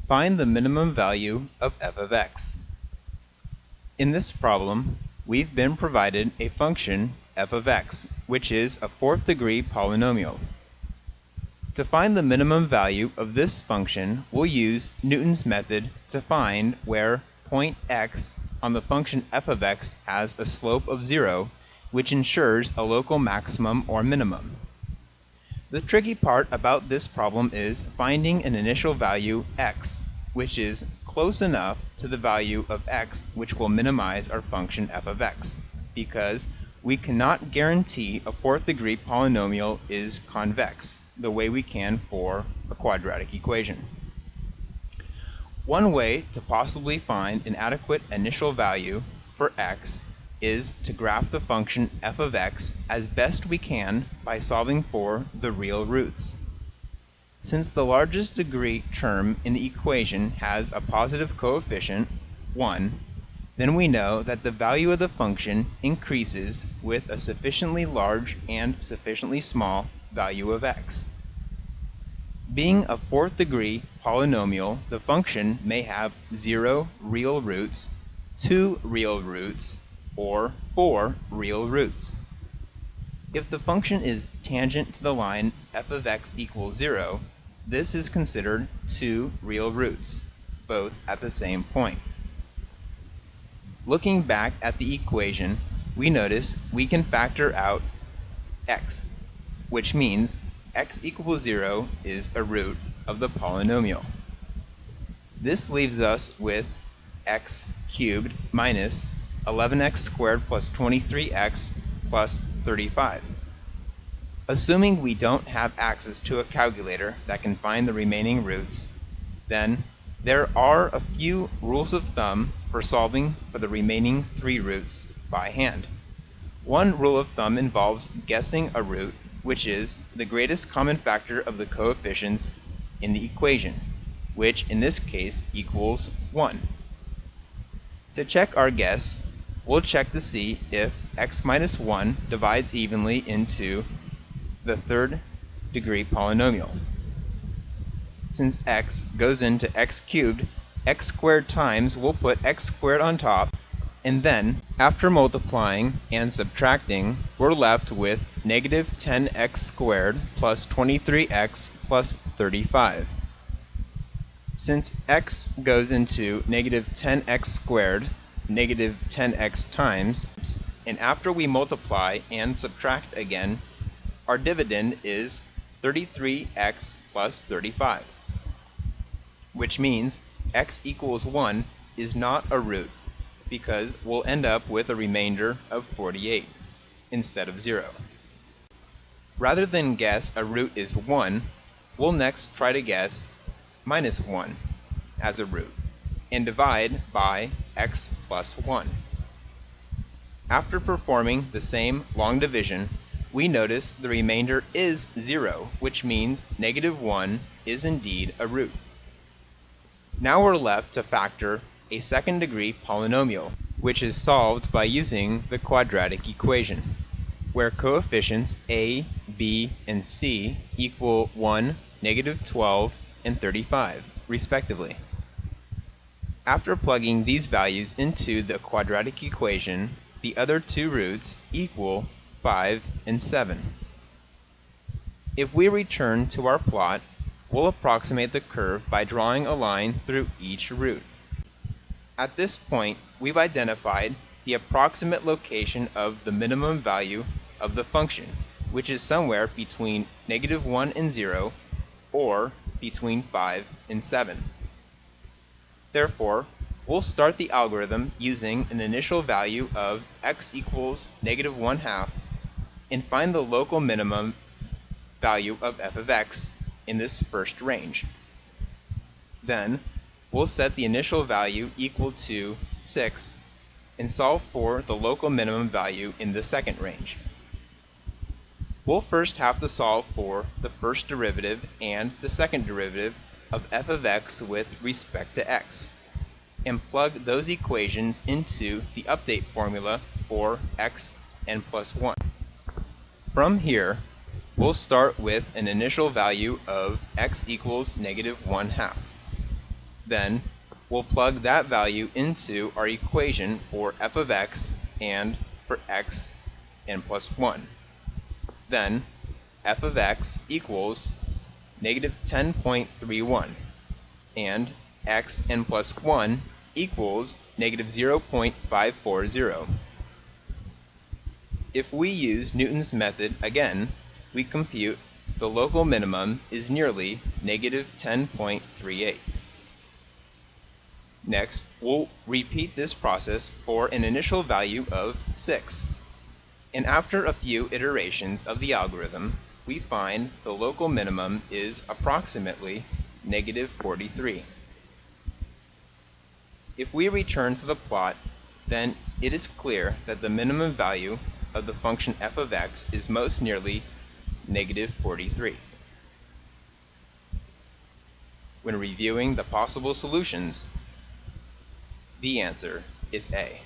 Find the minimum value of f of x. In this problem, we've been provided a function f of x, which is a fourth degree polynomial. To find the minimum value of this function, we'll use Newton's method to find where point x on the function f of x has a slope of 0, which ensures a local maximum or minimum. The tricky part about this problem is finding an initial value x, which is close enough to the value of x which will minimize our function f of x, because we cannot guarantee a fourth degree polynomial is convex the way we can for a quadratic equation. One way to possibly find an adequate initial value for x is to graph the function f of x as best we can by solving for the real roots. Since the largest degree term in the equation has a positive coefficient, 1, then we know that the value of the function increases with a sufficiently large and sufficiently small value of x. Being a fourth degree polynomial, the function may have 0 real roots, 2 real roots, or 4 real roots. If the function is tangent to the line f of x equals 0, this is considered 2 real roots, both at the same point. Looking back at the equation, we notice we can factor out x, which means x equals 0 is a root of the polynomial. This leaves us with x cubed minus 11x squared plus 23x plus 35. Assuming we don't have access to a calculator that can find the remaining roots, then there are a few rules of thumb for solving for the remaining 3 roots by hand. One rule of thumb involves guessing a root, which is the greatest common factor of the coefficients in the equation, which in this case equals 1. To check our guess, we'll check to see if x minus 1 divides evenly into the third degree polynomial. Since x goes into x cubed, x squared times, we'll put x squared on top, and then, after multiplying and subtracting, we're left with negative 10x squared plus 23x plus 35. Since x goes into negative 10x squared, negative 10x times, and after we multiply and subtract again, our dividend is 33x plus 35, which means x equals 1 is not a root, because we'll end up with a remainder of 48 instead of 0. Rather than guess a root is 1, we'll next try to guess minus 1 as a root, and divide by x plus 1. After performing the same long division, we notice the remainder is 0, which means negative 1 is indeed a root. Now we're left to factor a second degree polynomial, which is solved by using the quadratic equation, where coefficients a, b, and c equal 1, negative 12, and 35, respectively. After plugging these values into the quadratic equation, the other 2 roots equal 5 and 7. If we return to our plot, we'll approximate the curve by drawing a line through each root. At this point, we've identified the approximate location of the minimum value of the function, which is somewhere between negative 1 and 0, or between 5 and 7. Therefore, we'll start the algorithm using an initial value of x equals negative 1/2 and find the local minimum value of f of x in this first range. Then, we'll set the initial value equal to 6 and solve for the local minimum value in the second range. We'll first have to solve for the first derivative and the second derivative of f of x with respect to x, and plug those equations into the update formula for x n plus 1. From here, we'll start with an initial value of x equals negative 1/2. Then we'll plug that value into our equation for f of x and for x n plus 1. Then f of x equals negative 10.31 and x n plus 1 equals negative 0.540. If we use Newton's method again, we compute the local minimum is nearly negative 10.38. Next, we'll repeat this process for an initial value of 6. And after a few iterations of the algorithm, we find the local minimum is approximately negative 43. If we return to the plot, then it is clear that the minimum value of the function f of x is most nearly negative 43. When reviewing the possible solutions, the answer is A.